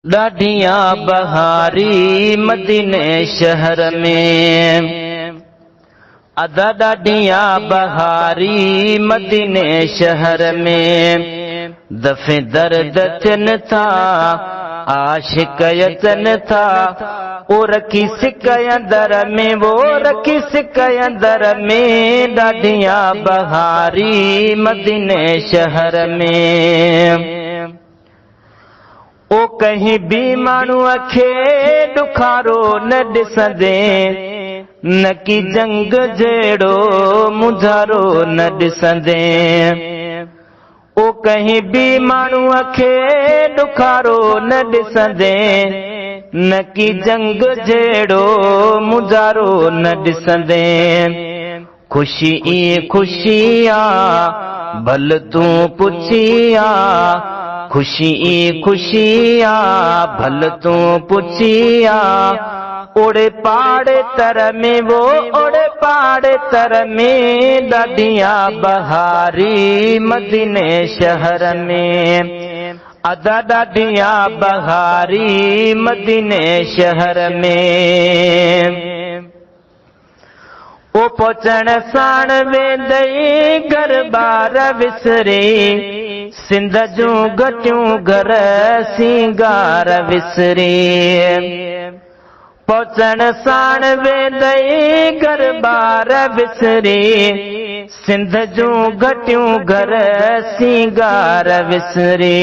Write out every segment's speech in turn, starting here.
ॾाढियां बहारी मदीने शहर में, अदा ॾाढियां बहारी मदीने शहर में। दफ़े दर्द अचनि था आशिक़ अचनि था, ओ रखी सिक अंदर में, वो रखी सिक अंदर में। ॾाढियां बहारी मदीने शहर में। ओ कहीं भी माण्हूअ खे ॾुखारो न ॾिसंदे, न की जंग जहिड़ो मुंझारो न ॾिसंदे। ओ कहीं भी माण्हूअ खे ॾुखारो न ॾिसंदे, न की जंग जहिड़ो मुंझारो न ॾिसंदे। ख़ुशी ई ख़ुशी आ भल तूं पुछी आ, ख़ुशी ई ख़ुशी आ भल तूं पुछी आ। ओड़े पहाड़े तर में, वो ओड़े पहाड़े तर में। ॾाढियां बहारी मदीने शहर में, अदा ॾाढियां बहारी मदीने शहर में। ओ पहुचण साण वेंदई घर बार विसरे, सिंध जूं घटियूं घर सिंगार विसरे। पहुचण साण वेंदई घर बार विसरे, सिंध जूं घटियूं घर सिंगार विसरे।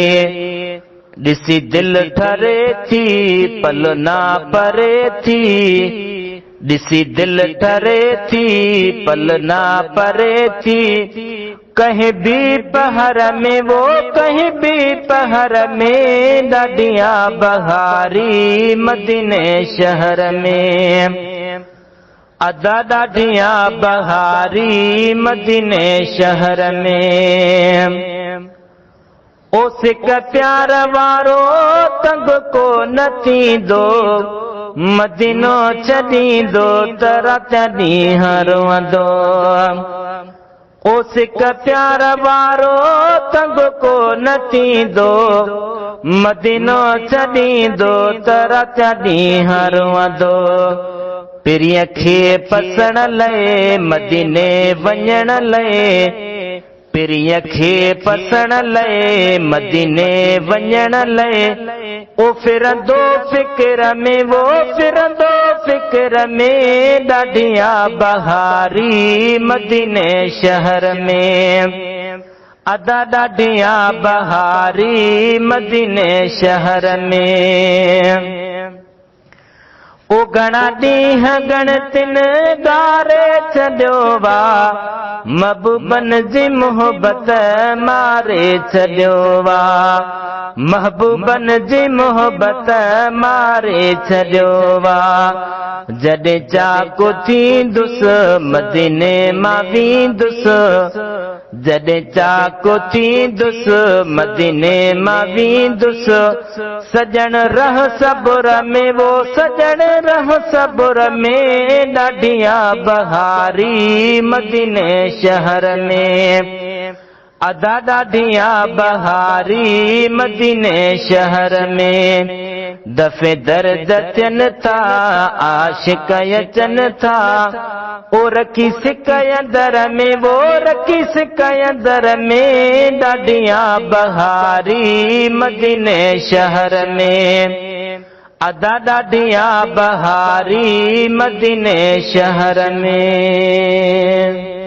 ॾिसी दिल ठरे थी पल ना परे थी, ॾिसी दिल ठरे थी पल ना परे थी। कहीं भी पहर में, वो कहीं भी पहर में। ॾाढियां बहारी मदीने शहर में, अदा ॾाढियां बहारी मदीने शहर में। ओ सिक प्यार वारो तंग को न थींदो, मदीनो छॾींदो त रात ॾींहं रोअंदो। ओ सिक प्यार वारो तंग को न थींदो, मदीनो छॾींदो त रात ॾींहं रोअंदो। पिरीअ खे पसण लाइ मदीने वञण लाइ, पिरीअ खे पसण लाइ मदीने वञण लाइ। ओ फिरंदो फिक्र में, वो फिरंदो फिक्र में। ॾाढियां बहारी मदीने शहर में, अदा ॾाढियां बहारी मदीने शहर में। ओ घणा ॾींहं गणतिन गारे छॾियो वा, महबूबन जी मोहबत मारे छॾियो वा, महबूबन जी मोहबत मारे छॾियो वा। जॾहिं चाको थींदुसि मदीने मां वेंदुसि, जॾहिं चाको थींदुसि मदीने मां वेंदुसि। सजण रह सबुर में, वो सजण रह सबुर में। ॾाढियां बहारी मदीने शहर में, अदा ॾाढियां बहारी मदीने शहर में। दफ़े दर्द अचनि था आशिक़ अचनि था, ओ रखी सिक अंदर में, वो रखी सिक अंदर में। ॾाढियां बहारी मदीने शहर में, अदा ॾाढियां बहारी मदीने शहर में।